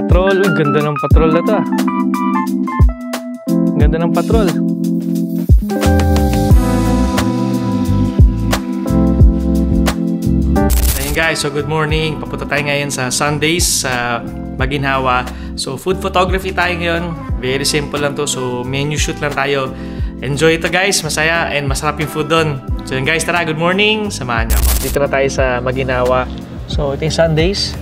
Patrol. Uy, ganda ng patrol na to. Ganda ng patrol. Ayun guys, so good morning. Papunta tayo ngayon sa Sundays sa Maginhawa. So food photography tayo ngayon. Very simple lang to. So menu shoot lang tayo. Enjoy ito guys. Masaya and masarap yung food doon. So yun guys, tara, good morning. Samahan niyo ako. Dito na tayo sa Maginhawa. So ito yung Sundays.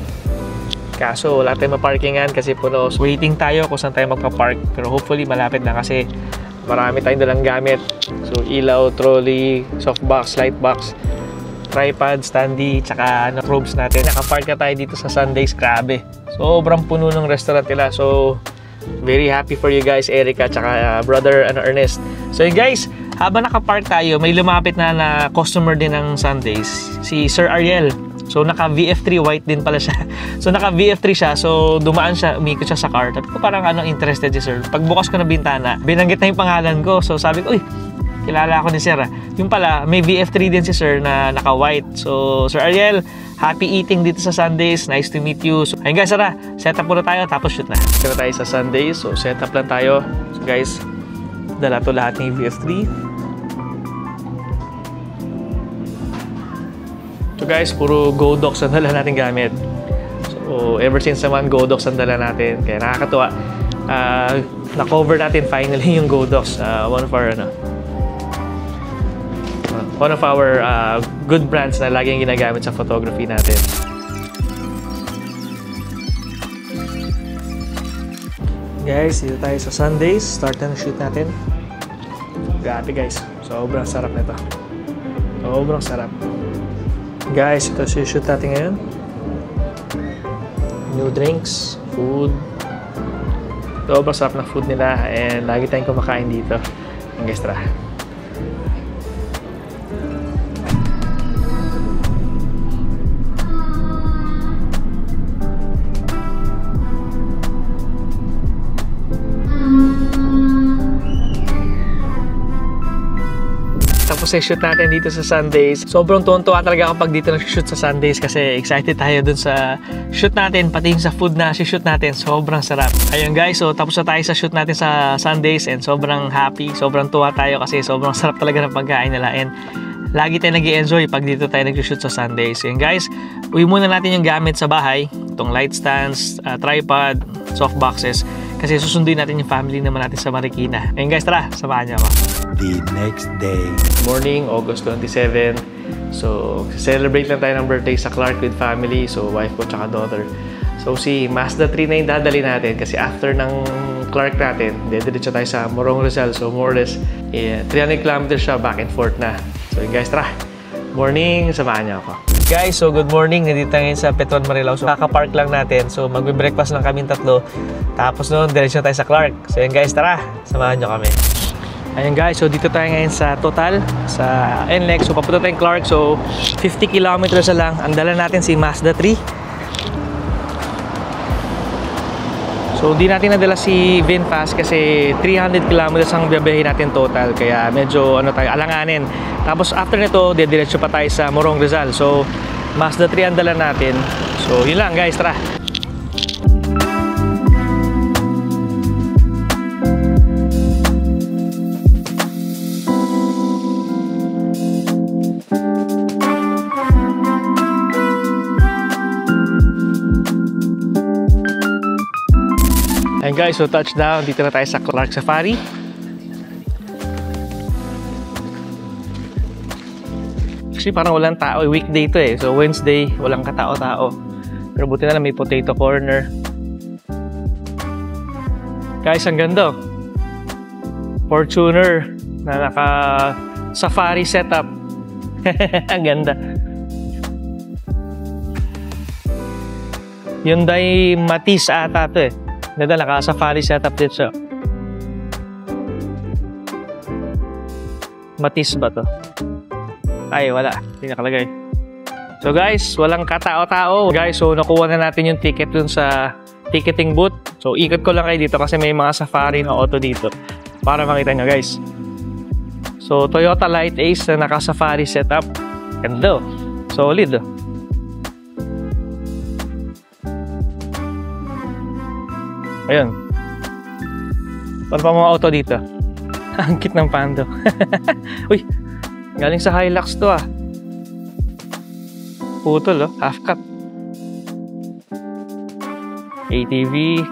Kaso wala tayong maparkingan kasi puno. So, waiting tayo kung saan tayo magpa-park. Pero hopefully malapit na kasi marami tayong dalang gamit. So ilaw, trolley, softbox, lightbox, tripod, standee, tsaka probes natin. Nakapark na tayo dito sa Sundays. Grabe. Sobrang puno ng restaurant nila. So very happy for you guys, Erica, tsaka brother Ernest. So yun guys, habang nakapark tayo, may lumapit na customer din ng Sundays, si Sir Ariel. So naka VF3 white din pala siya. So naka VF3 siya. So dumaan siya, umikot siya sa car. Sabi ko parang interested si sir. Pagbukas ko ng bintana, binanggit na yung pangalan ko. So sabi ko, uy, kilala ako ni sir. Yung pala, may VF3 din si sir na naka white. So Sir Ariel, happy eating dito sa Sundays. Nice to meet you. So ayun guys, tara, set up muna tayo tapos shoot na. Dito tayo sa Sundays. So set up lang tayo. So guys, dala to lahat ng VF3. So guys, puro Godox ang dala natin gamit. So ever since naman Godox ang dala natin. Kaya nakakatuwa. Na-cover natin finally yung Godox. One of our good brands na laging ginagamit sa photography natin. Guys, dito tayo sa Sundays. Start na shoot natin. Grabe guys. Sobrang sarap nito. Sobrang sarap. Guys, ito shoot natin ngayon. New drinks, food. Sobrang sarap na food nila and lagi tayong kumakain dito. Guys, tara. Tapos ay shoot natin dito sa Sundays. Sobrang tuwa talaga ako pag dito nag-shoot sa Sundays kasi excited tayo dun sa shoot natin, pati sa food na shoot natin. Sobrang sarap. Ayun guys, so tapos na tayo sa shoot natin sa Sundays and sobrang happy, sobrang tuwa tayo kasi sobrang sarap talaga ng pagkain nila and lagi tayo nag-i-enjoy pag dito tayo nag-shoot sa Sundays. Ayun guys, uwi muna natin yung gamit sa bahay. Itong light stands, tripod, soft boxes kasi susunduin natin yung family naman natin sa Marikina. Ayun guys, tara, samahan niyo ako. The next day. Morning, August 27. So, celebrate lang tayo ng birthday sa Clark with family. So, wife ko tsaka daughter. So, si Mazda 3 na yung dadali natin kasi after ng Clark natin, dediretso tayo sa Morong Rizal. So, more or less, 300 kilometers siya back and forth na. So, yun guys, tara. Morning, samahan niyo ako. Guys, so good morning. Nandito ngayon sa Petron Marilao. So, kaka-park lang natin. So, magbe-breakfast lang kami tatlo. Tapos noon, diretso tayo sa Clark. So, yun guys, tara. Samahan niyo kami. Ayun guys, so dito tayo ngayon sa Total, sa NLEX. So papunta tayong Clark, so 50 kilometers na lang. Ang dala natin si Mazda 3. So di natin nadala si VinFast kasi 300 kilometers ang biyabihin natin total. Kaya medyo tayo, alanganin. Tapos after nito, diretso pa tayo sa Morong Rizal. So Mazda 3 ang dala natin. So yun lang guys, tara. And guys, so touchdown, dito na tayo sa Clark Safari. Actually parang walang tao, weekday to eh. So Wednesday, walang katao-tao. Pero buti na lang may potato corner. Guys, ang ganda. Fortuner na naka safari setup. Ang ganda. Hyundai Matiz ata to eh. Ganda, naka-safari setup din siya. Matiz ba to? Ay, wala. Hindi nakalagay. So guys, walang katao-tao. Guys, so nakuha na natin yung ticket dun sa ticketing booth. So ikot ko lang kayo dito kasi may mga safari na auto dito para makita nyo guys. So Toyota Light Ace na naka-safari setup. Ganda. Solid. Ayun. Para pa mga auto dito. Ang cute ng Pando. Uy, galing sa Hilux to ah. Putol oh, half cut. ATV.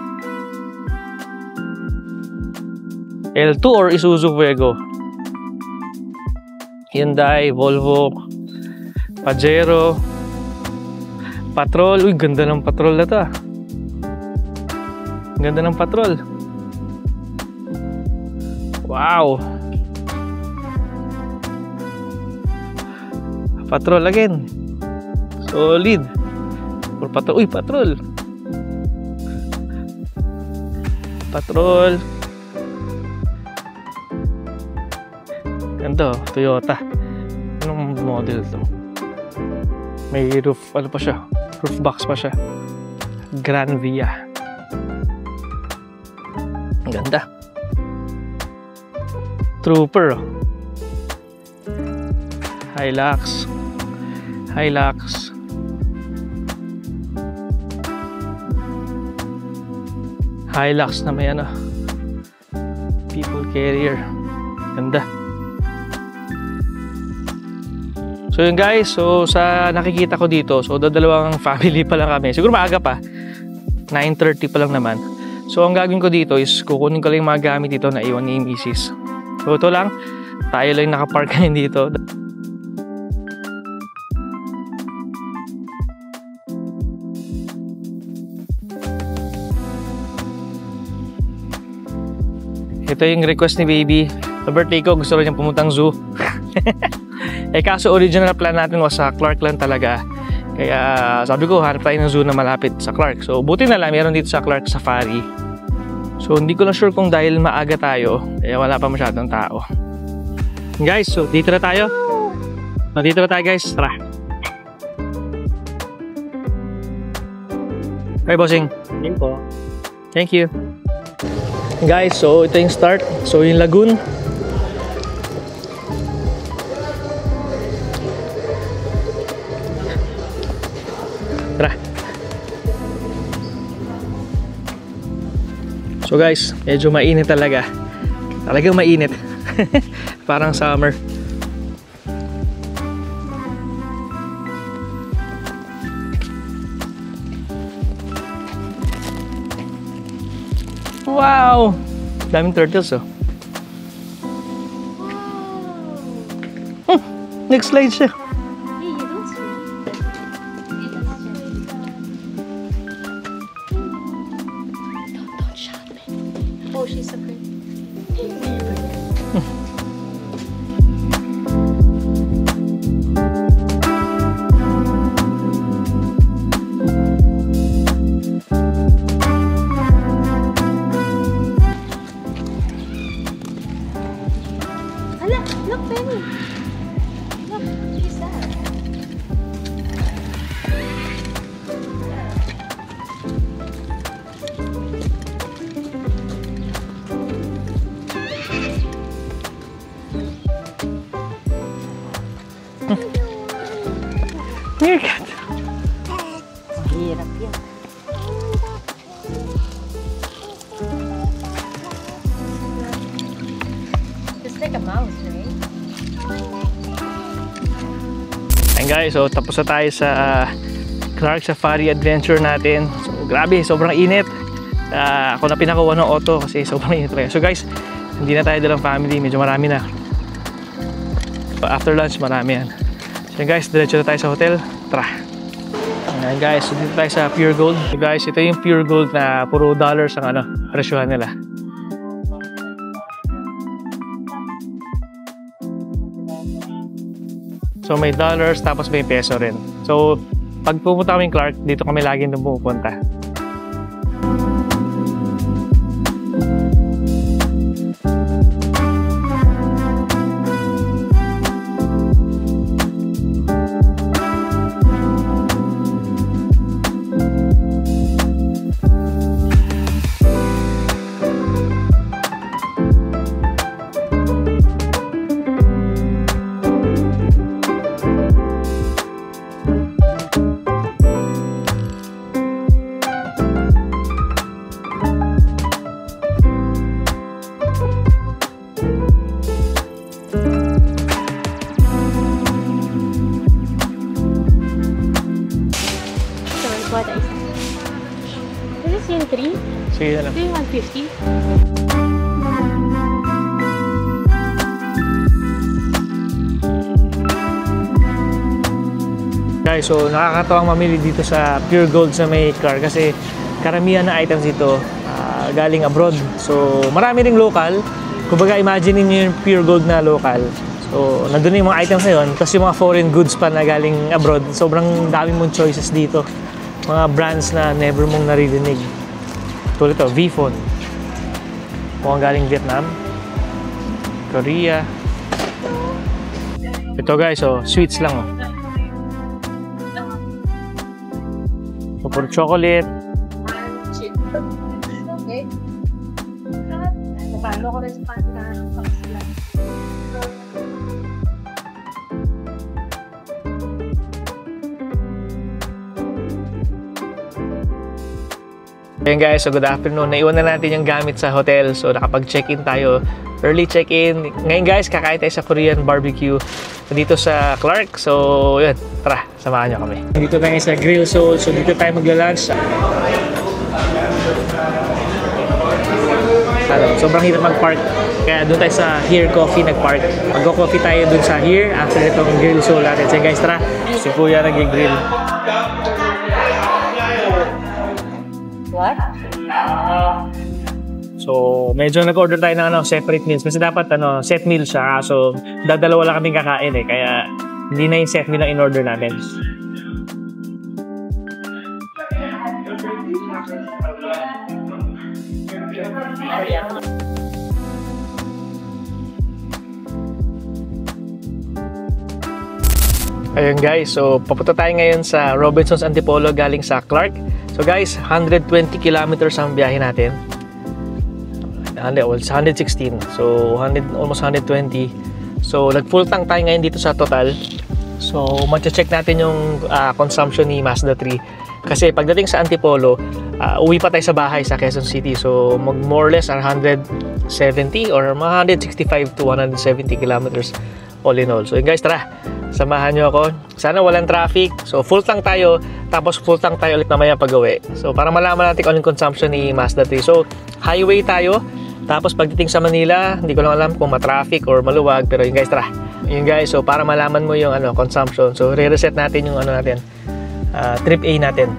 L2 or Isuzu Fuego. Hyundai, Volvo, Pajero, Patrol. Uy, ganda ng Patrol na to ah. Ganda ng Patrol. Wow. Patrol again. Solid. Or Patrol. Uy, Patrol. Patrol. Ganda oh, Toyota. Anong model to? May roof, ano pa siya? Roof box pa siya. Gran Via. Ang ganda. Trooper oh. Hilux. Hilux. Hilux na may ano, people carrier. Ganda. So yun guys, so sa nakikita ko dito, so dalawang family pa lang kami. Siguro maaga pa, 9:30 pa lang naman. So ang gagawin ko dito is kukunin ko lang yung mga gamit dito na iwan ni Mrs. So ito lang, tayo lang nakapark ngayon dito. Ito yung request ni baby. Sa birthday ko, gusto rin niyang pumuntang zoo. Eh kaso original plan natin was sa Clark lang talaga. Kaya sabi ko, hanap tayo ng zoo na malapit sa Clark. So buti na lang, meron dito sa Clark Safari. So hindi ko lang sure kung dahil maaga tayo, eh wala pa masyadong tao. Guys, so dito na tayo. Dito na tayo guys, tara. Hi bossing. Yun po. Thank you. Guys, so ito yung start. So yung lagoon. Tara. So guys, medyo mainit talaga. Talagang mainit. Parang summer. Wow! Daming turtles oh. Next slide siya. Don't shout me. Oh, she's so pretty. Look, Penny. Look, she's sad. Meerkat. Mahirap yan. Just like a mouse, right? And guys, so tapos na tayo sa Clark Safari Adventure natin. So grabe, sobrang init. Ako na pinakuha ng auto kasi sobrang init talaga. So guys, hindi na tayo dalang family, medyo marami na. After lunch, marami yan. So guys, diretso na tayo sa hotel. Tara. Ayan guys, so dito tayo sa Pure Gold. So guys, ito yung Pure Gold na puro dollars ang ano, presyohan nila. So may dollars tapos may peso rin. So pag pumunta kami Clark, dito kami laging pumupunta. Sige na lang. Ito yung 150. Guys, so nakakatawang mamili dito sa Pure Gold sa may car kasi karamihan na items dito galing abroad. So marami ring local. Kumbaga imagine niyo yung Pure Gold na local. So nandun yung mga items na yun. Tapos yung mga foreign goods pa na galing abroad. Sobrang dami mong choices dito. Mga brands na never mong naririnig. Tulad ito, V-Phone. Mukhang galing Vietnam. Korea. Ito guys, oh, sweets lang oh. For chocolate. Okay. Paano ko rin sa pagkakas sila? Ayan guys, so good afternoon. Naiwan na natin yung gamit sa hotel. So nakapag-check-in tayo. Early check-in. Ngayon guys, kakain tayo sa Korean barbecue dito sa Clark. So yun, tara, samahan nyo kami. Dito tayo sa Grill Soul. So dito tayo magla-lunch. Sobrang hirap mag-park. Kaya doon tayo sa Here Coffee nag-park. Mag-coffee tayo doon sa Here after itong Grill Soul natin. So guys, tara. Si Kuya nag-grill. What? So, medyo nag-order tayo ng separate meals. Kasi dapat set meal siya. So, dadalawa lang kaming kakain eh. Kaya, hindi na yung set meal ang in-order namin. Ayun guys, so papunta tayo ngayon sa Robinsons Antipolo galing sa Clark. So guys, 120 kilometers ang biyahe natin. 116. So, almost 120. So, nag-full tank tayo ngayon dito sa Total. So, mag-check natin yung consumption ni Mazda 3. Kasi pagdating sa Antipolo, uwi pa tayo sa bahay sa Quezon City. So, more or less 170 or 165 to 170 kilometers all in all. So, yun guys, tara. Samahan nyo ako. Sana walang traffic. So, full tank tayo. Tapos, full tank tayo ulit mamaya pag-uwi. So, para malaman natin kung anong consumption ni Mazda 3. So, highway tayo. Tapos pagdating sa Manila, hindi ko lang alam kung ma-traffic or maluwag, pero yun guys, tara. Yun guys, so para malaman mo yung consumption. So re-reset natin yung natin, trip A natin.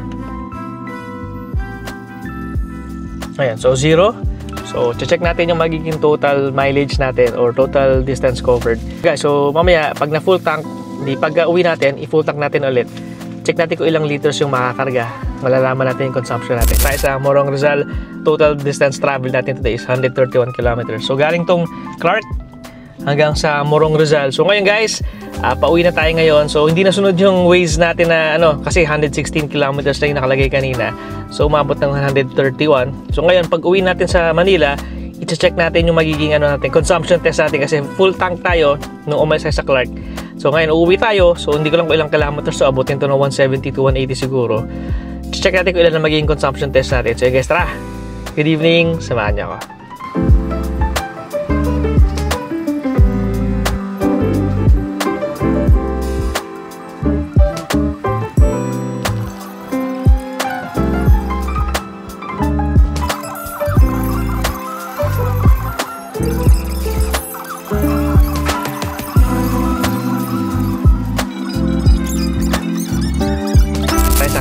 Ayan, so 0. So check natin yung magiging total mileage natin or total distance covered. Guys, so mamaya pag na full tank, pag uwi natin, i-full tank natin ulit. Check natin kung ilang liters yung makakarga. Malalaman natin yung consumption natin. Tayo sa Morong Rizal, total distance travel natin today is 131 kilometers. So galing tong Clark hanggang sa Morong Rizal. So ngayon guys, pauwi na tayo ngayon. So hindi nasunod yung Waze natin na kasi 116 kilometers na yung nakalagay kanina. So umabot ng 131. So ngayon pag uwi natin sa Manila, i-check natin yung magiging natin, consumption test natin kasi full tank tayo nung umalis sa Clark. So ngayon uuwi tayo. So hindi ko lang kung ilang kilometers, so abutin to ng 170 to 180 siguro. Check natin kung ilan na magiging consumption test natin. So guys, tara! Good evening! Samahan niyo ako.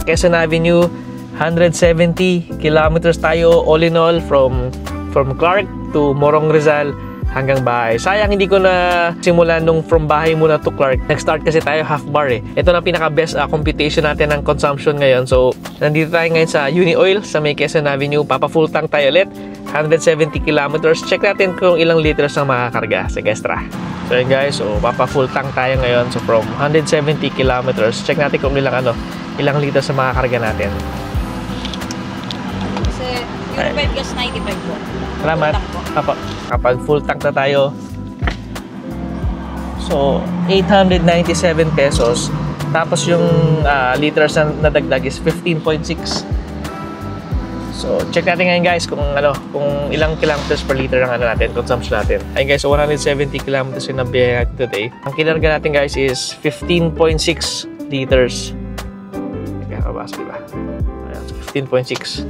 Quezon Avenue, 170 kilometers tayo all in all from Clark to Morong Rizal hanggang bahay. Sayang hindi ko na simulan nung from bahay muna to Clark. Nag-start kasi tayo half bar eh. Ito na pinaka-best computation natin ng consumption ngayon. So, nandito tayo ngayon sa Uni Oil sa may Quezon Avenue. Papa-full tank tayo ulit. 170 kilometers. Check natin kung ilang liters ang makakarga. Sige, extra. So, yun guys. So, papa-full tank tayo ngayon. So, from 170 kilometers. Check natin kung ilang liters ang makakarga natin. Kasi yung 5 gas 95 po. Salamat. Kapag full tank na tayo, so 897 pesos. Tapos yung liters na nadagdag is 15.6. So check natin ngayon guys kung ilang kilometers per liter ang natin, consumption natin. Ayun guys, so 170 kilometers yung nabiyahe natin today. Ang kinarga natin guys is 15.6 liters. Kaya kabasa diba? Ayan, so 15.6.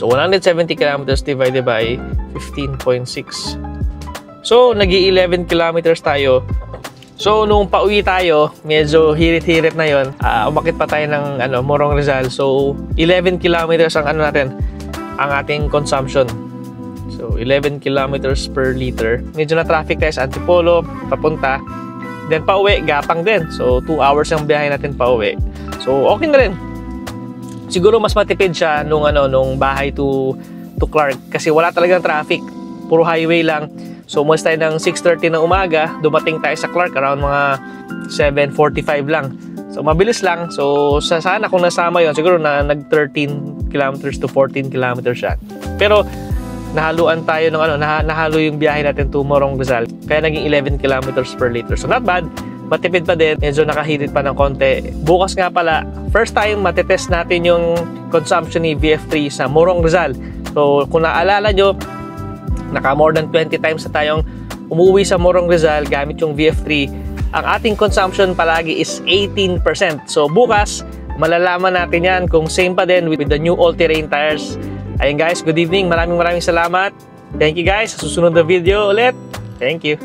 So 170 kilometers divided by 15.6. So nag-11 kilometers tayo. So nung pauwi tayo, medyo hirit-hirit na yon. Umakit pa tayo ng Morong Rizal. So 11 kilometers ang ang ating consumption. So 11 kilometers per liter. Medyo na traffic tayo sa Antipolo papunta. Then pauwi, gapang din. So 2 hours ang biyahe natin pauwi. So okay na rin. Siguro mas matipid siya nung bahay to Clark kasi wala talagang traffic. Puro highway lang. So umalis tayo ng 6:30 ng umaga, dumating tayo sa Clark around mga 7:45 lang. So mabilis lang. So sana kung nasama yon siguro na nag 13 kilometers to 14 kilometers siya. Pero nahaluan tayo ng nahalo yung biyahe natin to Morong Rizal. Kaya naging 11 kilometers per liter. So not bad. Matipid pa din. Medyo nakahirit pa ng konti. Bukas nga pala, first time matetest natin yung consumption ni VF3 sa Morong Rizal. So kung naalala nyo, naka more than 20 times na tayong umuwi sa Morong Rizal gamit yung VF3. Ang ating consumption palagi is 18%. So bukas, malalaman natin yan kung same pa din with the new all-terrain tires. Ayun guys, good evening. Maraming salamat. Thank you guys. Sa susunod na video ulit. Thank you.